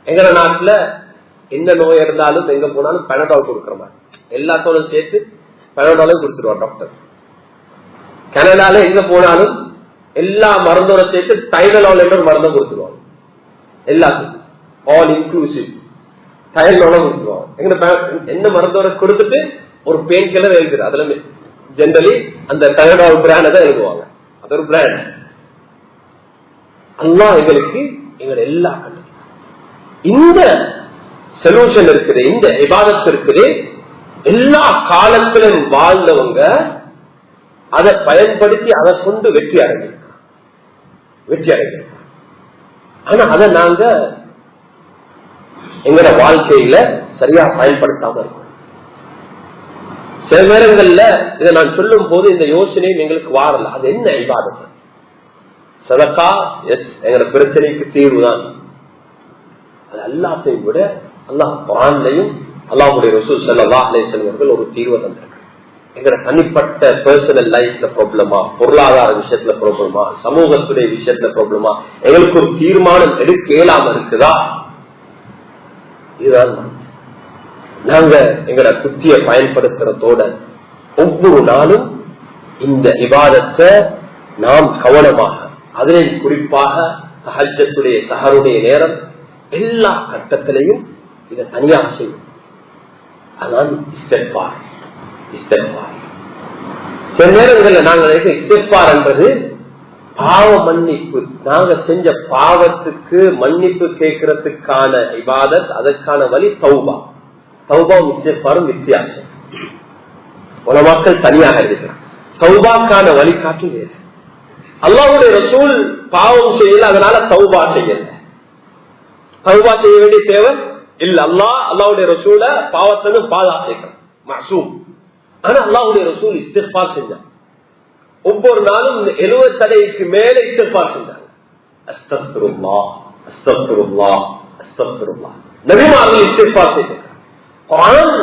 எங்க நாட்டுல என்ன நோய் இருந்தாலும் எங்க போனாலும் பெனடால் கொடுக்கிற மாதிரி எல்லாத்தோட சேர்த்து பெனடாலும் கொடுத்துருவார் டாக்டர். கனடால எங்க போனாலும் எல்லா மருந்தோட சேர்த்து டைனலால் என்ற மருந்தும் கொடுத்துருவாங்க. எல்லாத்துக்கும் ஆல் இன்க்ளூசிவ் டைனலோட கொடுத்துருவாங்க. என்ன மருந்தோட கொடுத்துட்டு ஒரு பெயின் கில்லர் எழுதுது. அதுல ஜெனரலி அந்த டைனலால் பிராண்ட் தான் எழுதுவாங்க. அது ஒரு பிராண்ட். அல்லாஹ் எங்களுக்கு எங்களை எல்லா இந்த சொல்யூஷன் இருக்குது, இந்த இபாதத் இருக்குது. எல்லா காலத்திலும் வாழ்ந்தவங்க அதை பயன்படுத்தி அதை கொண்டு வெற்றி அடைஞ்சிருக்காங்க. ஆனா அதை நாங்க எங்களோட வாழ்க்கையில சரியா பயன்படுத்தாம இருக்கோம். சில நேரங்கள்ல இதை நான் சொல்லும் போது இந்த யோசனையும் எங்களுக்கு வாரல. அது என்ன இபாதத்? சதகா எஸ், எங்களோட பிரச்சனைக்கு தீர்வுதான். அது எல்லாத்தையும் விட அல்லாஹ் குர்ஆன்லயும் அல்லாஹ்வுடைய ரசூல் ஸல்லல்லாஹு அலைஹி வஸல்லம் அவர்கள் ஒரு தீர்வை தந்திருக்காங்க. எங்களோட தனிப்பட்ட பர்சனல் லைஃப்ல ப்ராப்ளமா, பொருளாதார விஷயத்துல ப்ராப்ளமா, சமூகத்துடைய விஷயத்துல ப்ராப்ளமா, எங்களுக்கு ஒரு தீர்மானம் எடுக்க இயலாம இருக்குதா? இதுதான் நாங்க எங்களோட புத்திய பயன்படுத்துறதோட ஒவ்வொரு நாளும் இந்த இபாதத்தை நாம் கவனமாக, அதிலே குறிப்பாக தஹஜ்ஜுடைய சஹருடைய நேரம் எல்லா கட்டத்திலையும் இதை தனியாக செய்யும். அதான் இஸ்திக்பார். சில நேரங்களில் நாங்கள் இஸ்திக்பார் என்பது பாவ மன்னிப்பு. நாங்க செஞ்ச பாவத்துக்கு மன்னிப்பு கேட்கறதுக்கான இபாதத், அதற்கான வழி தௌபா. தௌபாவும் இஸ்திக்பாரும் வித்தியாசம். உலமாக்கள் தனியாக இருக்கிறார். தௌபாக்கான வழிகாட்டு வேறு. அல்லாஹ்வுடைய ரசூல் பாவம் செய்யல, அதனால தௌபா செய்யல. தௌபா செய்ய வேண்டிய தேவை இல்ல. அல்லாஹ்வுடைய ரசூல பாவத்தை பாதுகாக்கிறார், மஅசூம். ஆனா அல்லாஹ்வுடைய ரசூல் இஸ்திக்பார் செஞ்சார். ஒவ்வொரு நாளும் 70 தடவைக்கு மேல இஸ்திக்பார் செஞ்சாங்க. அஸ்தக்ஃபிருல்லாஹ் அஸ்தக்ஃபிருல்லாஹ் அஸ்தக்ஃபிருல்லாஹ். நபிமார்கள் இஸ்திக்பார் செய்தாங்க. குர்ஆன்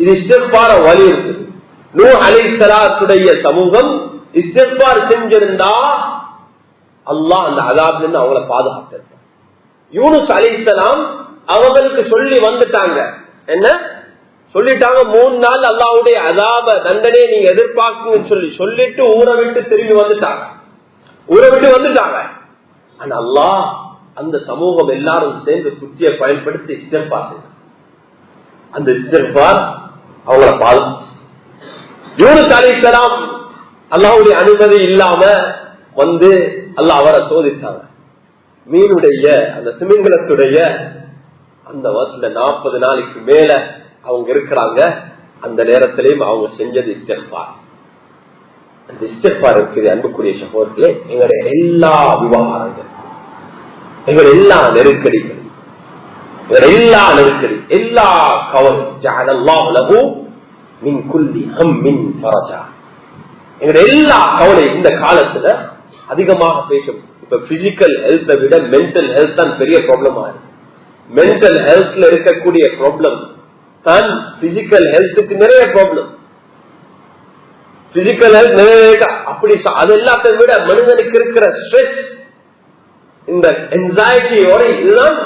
இது இஸ்திக்பார வலியுறுத்துது. நூஹ் அலைஹிஸ்ஸலாத்துடைய சமூகம் இஸ்திக்பார் செஞ்சிருந்தா அல்லாஹ் அந்த அதாப்ல இருந்து அவங்களை பாதுகாத்தார். யூனுஸ் அலைஹிஸ்ஸலாம் அவங்களுக்கு சொல்லி வந்துட்டாங்க. என்ன சொல்லிட்டாங்க? 3 நாள் அல்லாஹ்வுடைய அதாப தண்டனை நீங்க எதிர்பார்க்குன்னு சொல்லிட்டு ஊரை விட்டு திரும்பி வந்துட்டாங்க. ஆனா அல்லாஹ் அந்த சமூகம் எல்லாரும் சேர்ந்து புத்திய பயன்படுத்தி இஸ்திக்பார் செய்தாங்க. அந்த இஸ்திக்பார் அவங்களை பாதுகாத்து. யூனுஸ் அலைஹிஸ்ஸலாம் அல்லாஹ்வுடைய அனுமதி இல்லாம வந்து அல்லாஹ் அவரை சோதித்தாங்க. மீனுடைய அந்த திமிங்கலத்துடைய அந்த வசல 40 நாளைக்கு மேல அவங்க இருக்கிறாங்க. அந்த நேரத்திலேயும் அவங்க செஞ்சது இஸ்திக்பார். அந்த இஸ்திக்பார் இருக்குது. அன்புக்குரிய சகோதரர்களே, எங்களுடைய எல்லா விவகாரங்கள், எங்களுடைய எல்லா நெருக்கடிகள், எல்லா கவலை, ஜஅலல்லாஹு லஹு மின் குல்லி ஹம்மின் ஃபரஜா. எங்களுடைய எல்லா கவலை இந்த காலத்துல அதிகமாக பேசும். இப்ப பிசிக்கல் ஹெல்த்தை விட மென்டல் ஹெல்த் தான் பெரிய ப்ராப்ளமா இருக்கு. மென்டல் ஹெல்த்ல இருக்கக்கூடிய ப்ராப்ளம் தான் பிசிக்கல் ஹெல்த்துக்கு நிறைய ப்ராப்ளம். பிசிக்கல் ஹெல்த் நிறைய அப்படி அது எல்லாத்தையும் விட மனிதனுக்கு இருக்கிற ஸ்ட்ரெஸ், இந்த என்சைட்டியோட இதுதான்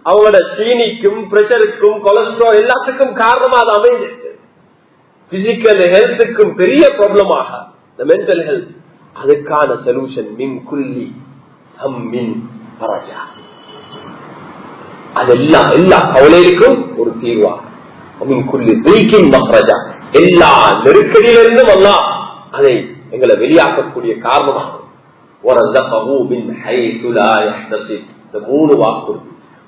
அவங்களோட சீனிக்கும் பிரஷருக்கும் கொலஸ்ட்ரால் எல்லாத்துக்கும் காரணமா அது அமைஞ்சிருக்கு. பிசிக்கல் ஹெல்த்துக்கும் பெரிய ப்ராப்ளமாக இந்த மென்டல் ஹெல்த். அதுக்கான சொல்யூஷன் மின் குல்லி ஹம்மின் ஃபரஜா. அதெல்லாம் எல்லா கவலைக்கும் ஒரு தீர்வாக மின் குல்லி தீக்கின் மக்ரஜா. எல்லா நெருக்கடியிலிருந்தும் அல்லாஹ் அதை எங்களை வெளியாக்கக்கூடிய காரணமாக வரஸகஹு மின் ஹைஸு லா யஹ்தஸிப். இந்த 3 வாக்கு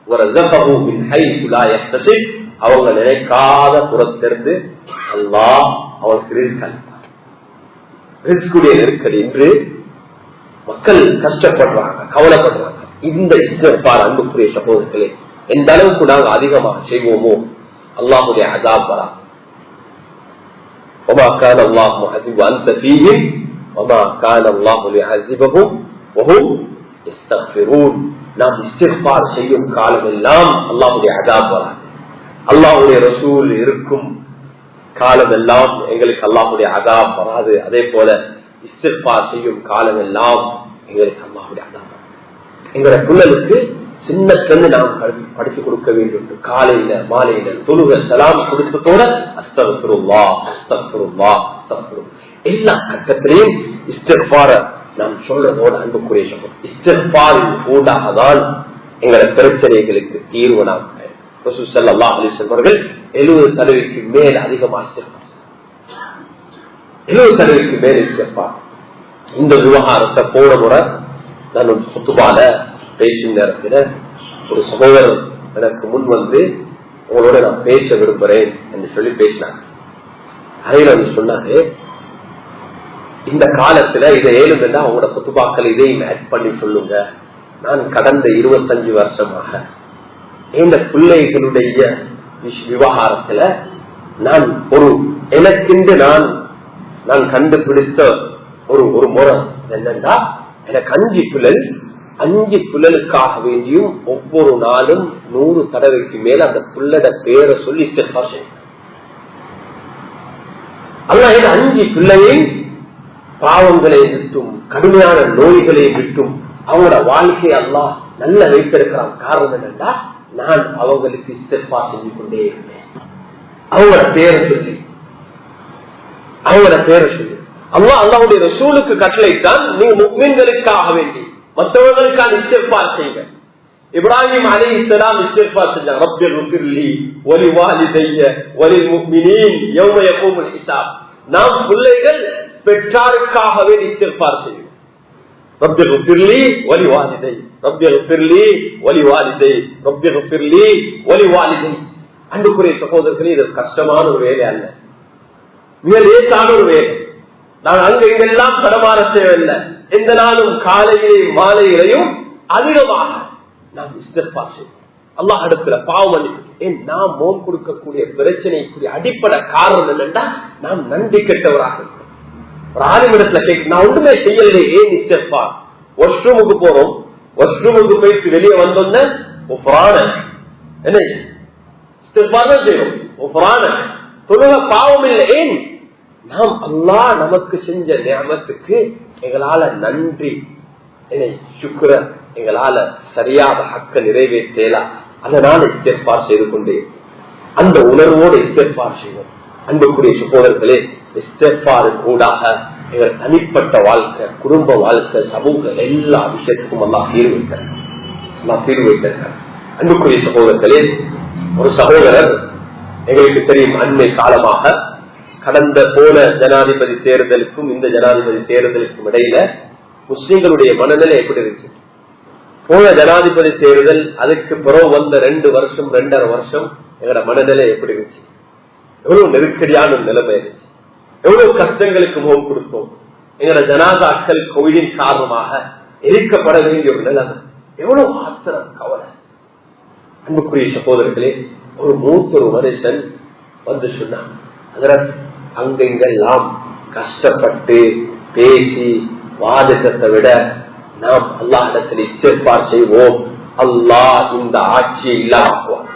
வரஸகஹு மின் ஹைஸு லா யஹ்தஸிப். அவங்க நினைக்காத புறத்திலிருந்து அல்லாஹ் அவருக்கு ரிஸ்க் அளிப்பார். ரிஸ்குடைய நெருக்கடி என்று மக்கள் கஷ்டப்படுறாங்க, கவலைப்படுறாங்க. இந்த இஸ்திக்பார் அன்புக்குரிய சகோதரர்களே, எந்த அளவுக்கு நாங்கள் அதிகமாக செய்வோமோ அல்லாஹ்வுடைய அஸாப் வரா. وما كان الله معذب وانت فيهم وما كان الله ليعذبهم وهم يستغفرون. நாம் இஸ்திக்பார் செய்யும் காலம் எல்லாம் அல்லாஹ்வுடைய அஸாப் வராது. அல்லாஹ்வுடைய ரசூல் இருக்கும் காலம் எல்லாம் எங்களுக்கு அல்லாஹ்வுடைய அதாப் வராது. அதே போல இஸ்திக்பார் செய்யும் காலம் எல்லாம் எங்களுக்கு அல்லாஹ்வுடைய அதாப். எங்களுடைய பிள்ளைகளுக்கு சின்னத்திலிருந்து நாம் படித்து கொடுக்க வேண்டும். காலையில மாலையில தொழுக சலாம் கொடுத்ததோட அஸ்தக்ஃபிருல்லாஹ் அஸ்தக்ஃபிருல்லாஹ் அஸ்தக்ஃபிருல்லாஹ் எல்லா கட்டத்திலையும் இஸ்திக்பார நாம் சொல்றதோட அன்புக்குரிய சொல்றோம். இஸ்திக்பாரின் ஊடாகதான் எங்களுடைய பிரச்சனைகளுக்கு தீர்வு நாம் ரசூல் ஸல்லல்லாஹு அலைஹி வஸல்லம் அவர்கள் 70% மேல் அதிகமாக இஸ்திக்பார் 70% மேல் இஸ்திக்பார். இந்த விவகாரத்தை போன முறை நான் ஒரு குத்துபால பேசும் நேரத்தில் ஒரு சகோதரர் எனக்கு முன் வந்து உங்களோட நான் பேச விரும்புறேன் என்று சொல்லி பேசினாங்க. அதையில வந்து சொன்னாரு, இந்த காலத்துல இதை ஏழுமெல்லாம் அவங்களோட குத்துபாக்கள் இதையும் ஆட் பண்ணி சொல்லுங்க. நான் கடந்த 25 வருஷமாக இந்த பிள்ளைகளுடைய விவகாரத்துல நான் ஒரு எனக்கென்று நான் கண்டுபிடித்த ஒரு முறை என்னன்னா, எனக்கு 5 பிள்ளைகளுக்காக வேண்டியும் ஒவ்வொரு நாளும் 100 தடவைக்கு மேல அந்த பிள்ளட பேரை சொல்லி இஸ்திக்பார் செய்யும். அல்லாஹ் 5 பிள்ளையை பாவங்களை விட்டும் கடுமையான நோய்களை விட்டும் அவங்களோட வாழ்க்கையை அல்லாஹ் நல்ல வைத்திருக்கிறான். காரணம் என்னன்னா, நான் அவங்களுக்கு இஸ்திக்பார் செஞ்சு கொண்டே இருந்தேன். அவங்களோட பேரை சொல்லி அல்லாஹ் அல்லாஹ்வுடைய ரசூலுக்கு கட்டளையிட்டான், நீங்க முஃமின்களுக்காக வேண்டி மற்றவர்களுக்கான இஸ்திக்பார் செய்யுங்க. இப்ராஹிம் அலைஹிஸ்ஸலாம் இஸ்திக்பார் செஞ்சாங்க, ரப்பிக்ஃபிர்லி வலிவாலிதைய வலில் முஃமினீன் யௌம யகூமுல் ஹிசாப். நாம் பிள்ளைகள் பெற்றாருக்காகவே இஸ்திக்பார் செய்யும். ரப்பிக்ஃபிர்லி வலிவாலிதை ரப்பிக்ஃபிர்லி வலிவாலிதை ரப்பிக்ஃபிர்லி வலிவாலிதை. அன்புக்குரிய சகோதரர்களே, இது கஷ்டமான ஒரு வேலை அல்ல, மிக லேசான ஒரு வேலை. நான் அங்கு இங்கெல்லாம் தடமாற தேவையில்லை. எந்த நாளும் காலையிலையும் மாலையிலையும் அதிகமாக நாம் இஸ்திக்பார் செய்வோம். அல்லாஹ் இடத்துல பாவம் மன்னிப்பு. நாம் மோன் கொடுக்கக்கூடிய பிரச்சனைக்குரிய அடிப்படை காரணம் என்னன்னா, நாம் நன்றி கெட்டவராக இருக்கிறோம். ஒரு ஆளுமிடத்துல கேட்க, நான் ஒன்றுமே செய்யலையே, ஏன் இஸ்திக்பார்? வாஷ்ரூமுக்கு போறோம், வாஷ்ரூமுக்கு போயிட்டு வெளியே வந்தோன்னு என்ன இஸ்திக்பார் தான் செய்வோம். தொழுக பாவம் இல்லை. ஏன்? நாம் அல்லாஹ் நமக்கு செஞ்ச நியமத்துக்கு எங்களால நன்றி சுக்ர எங்களால சரியாக ஹக்க நிறைவேற்றலாம். அதனால இஸ்திக்பார் செய்து கொண்டே அந்த உணர்வோடு இஸ்திக்பார் செய்வோம். அன்புக்குரிய சகோதரர்களே, இஸ்திக்பார் கூடாக எங்கள் தனிப்பட்ட வாழ்க்கை, குடும்ப வாழ்க்கை, சமூக எல்லா விஷயத்துக்கும் அல்லாஹ் தீர்வு வைத்திருக்கிறார். அன்புக்குரிய சகோதரர்களே, ஒரு சகோதரர் எங்களுக்கு தெரியும், அண்மை காலமாக கடந்த போன ஜனாதிபதி தேர்தலுக்கும் இந்த ஜனாதிபதி தேர்தலுக்கும் இடையில முஸ்லிம்களுடைய மனநிலை எப்படி இருக்கு? போன ஜனாதிபதி தேர்தல், அதுக்கு பிறகு வந்த 2 வருஷம் 2.5 வருஷம் எங்களோட மனநிலை எப்படி இருந்துச்சு? எவ்வளவு நெருக்கடியான நிலைமை இருந்துச்சு, எவ்வளவு கஷ்டங்களுக்கு முகம் கொடுத்தோம். எங்களோட ஜனாதாக்கள் கோவிலின் காரணமாக எரிக்கப்பட வேண்டிய ஒரு நிலைமை, எவ்வளவு ஆத்திரம், கவலை. அன்புக்குரிய சகோதரர்களே, ஒரு மூத்த மனுஷன் வந்து சொன்னான், அதற்கு அங்க இங்கெல்லாம் கஷ்டப்பட்டு பேசி வாதிட்டத்தை விட நாம் அல்லாஹ்விடத்தில் இஸ்திக்பார் செய்வோம். அல்லாஹ் இந்த ஆட்சியை இல்லாமக்குவார்.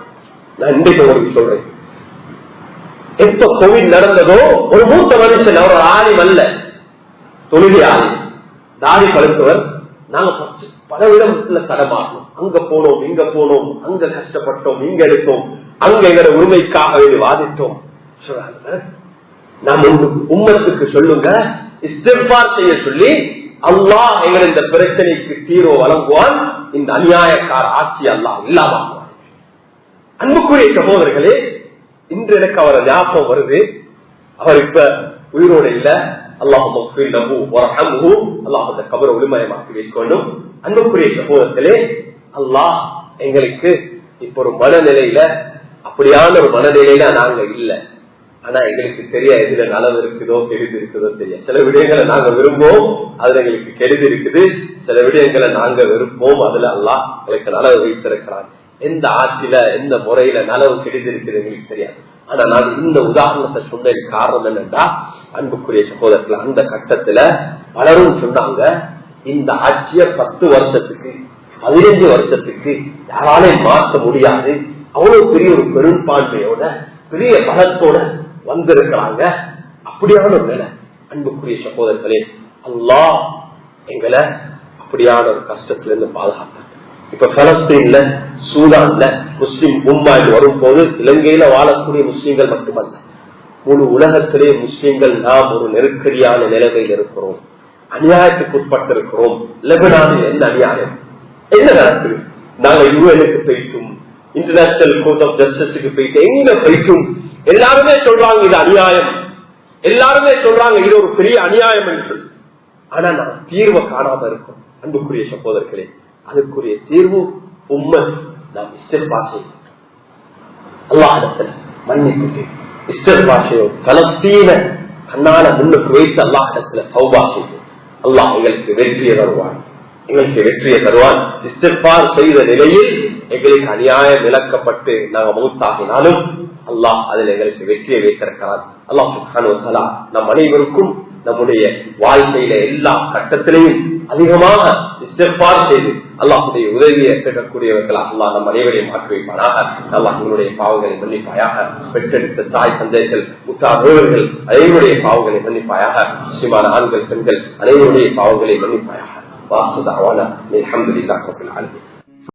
நான் இன்றைக்கு உங்களுக்கு சொல்றேன், எப்ப கோவிட் நடந்ததோ ஒரு மூத்த மனுஷன், அவர் ஆலிம் அல்ல, தொழுகை ஆலிம், தாடி பழுத்தவர். நாங்க பல இடத்துல தடமாறோம், அங்க போனோம், இங்க போனோம், அங்க கஷ்டப்பட்டோம், இங்க எடுத்தோம், அங்க எங்களோட உரிமைக்காக வாதிட்டோம். நாம் உம்மத்துக்கு சொல்லுங்க, இஸ்திக்பார் செய்ய சொல்லி அல்லாஹ் எங்களை இந்த பிரச்சனைக்கு தீர்வு வழங்குவான். இந்த அநியாயக்கார ஆட்சி அல்லாஹ் இல்லாம. அன்புக்குரிய சகோதரர்களே, இன்று எனக்கு அவரை ஞாபகம் வருது. அவர் இப்ப உயிரோடு இல்ல. அல்லாஹ் அந்த கபரை ஒளிமயமாக்கி வைக்கணும். அன்புக்குரிய சகோதரர்களே, அல்லாஹ் எங்களுக்கு இப்ப ஒரு மனநிலையில, அப்படியான ஒரு மனநிலையில நாங்க இல்ல. ஆனா எங்களுக்கு தெரியாது எதுல நலவு இருக்குதோ கெடுதி இருக்குதோ தெரியாது. சில விடயங்களை நாங்க விரும்புவோம், அதுல எங்களுக்கு கெடுதி இருக்குது. சில விடயங்களை நாங்க விரும்புவோம், அதுல அல்லாஹ் எங்களுக்கு நலவு வைத்திருக்கிறான். எந்த ஆட்சியில எந்த முறையில நலவு கெடுதி இருக்குது எங்களுக்கு தெரியாது. ஆனா நான் இந்த உதாரணத்தை சொன்ன காரணம் என்னன்னா, அன்புக்குரிய சகோதரர்கள், அந்த கட்டத்துல பலரும் சொன்னாங்க, இந்த ஆட்சிய 10 வருஷத்துக்கு 15 வருஷத்துக்கு யாராலையும் மாற்ற முடியாது, அவ்வளவு பெரிய ஒரு பெரும்பான்மையோட பெரிய பலத்தோட வந்திருக்கிறாங்க. அப்படியான ஒரு நிலை. அன்புக்குரிய சகோதரர்களே, அல்லாஹ் எங்களை அப்படியான ஒரு கஷ்டத்திலிருந்து பாதுகாத்தாங்க. இப்ப பலஸ்தீன்ல, சூடான்ல முஸ்லிம் உம்மா வரும்போது இலங்கையில வாழக்கூடிய முஸ்லிம்கள் மட்டுமல்ல, முழு உலகத்திலே முஸ்லிம்கள் நாம் ஒரு நெருக்கடியான நிலைமையில் இருக்கிறோம், அநியாயத்துக்கு உட்பட்டிருக்கிறோம். லெபனானில் என்ன அநியாயம், என்ன நடக்குது? நாங்க யூஎனுக்கு போயிட்டும், இன்டர்நேஷனல் கோர்ட் ஆஃப் ஜஸ்டிஸுக்கு போயிட்டு எங்க போயிட்டும் எல்லாருமே சொல்றாங்க இது அநியாயம், எல்லாருமே சொல்றாங்க இது ஒரு பெரிய அநியாயம் என்று. ஆனா நான் தீர்வை காணாம இருக்கும். அன்புக்குரிய சகோதரர்களே, அதுக்குரிய தீர்வு உண்மை. நாம் இஸ்திக்பார் அல்லாஹ்விடத்தில் மன்னிப்பு இஸ்திக்பார் பலஸ்தீன கண்ணால முன்னுக்கு வைத்து அல்லாஹ்விடத்தில் தௌபா செய்வோம். அல்லாஹ் எங்களுக்கு வெற்றியை தருவான், எங்களுக்கு வெற்றியை தருவான். இஸ்திக்பார் செய்த நிலையில் எங்களுக்கு அநியாயம் இழக்கப்பட்டு நாங்கள் மௌத்தாகினாலும் அல்லாஹ் அதில் எங்களுக்கு வெற்றியை வைத்திருக்கிறார். அல்லாஹ் சுப்ஹானஹு வ தஆலா நம் அனைவருக்கும் நம்முடைய வாழ்க்கையில எல்லா கட்டத்திலையும் அதிகமாக இஸ்திக்பார் செய்து அல்லாஹ்வுடைய உதவியை பெறக்கூடியவர்களாக அல்லாஹ் நம் அனைவரையும் மாற்றி வைப்பானாக. அல்லாஹ் எங்களுடைய பாவங்களை மன்னிப்பாயாக. பெற்றெடுத்த தாய் தந்தைகள், உற்றார்கள் அனைவருடைய பாவங்களை மன்னிப்பாயாக. முஸ்லிமான ஆண்கள் பெண்கள் அனைவருடைய பாவங்களை மன்னிப்பாயாக. வாசு தஅவானா அல்ஹம்துலில்லாஹி ரப்பில் ஆலமீன்.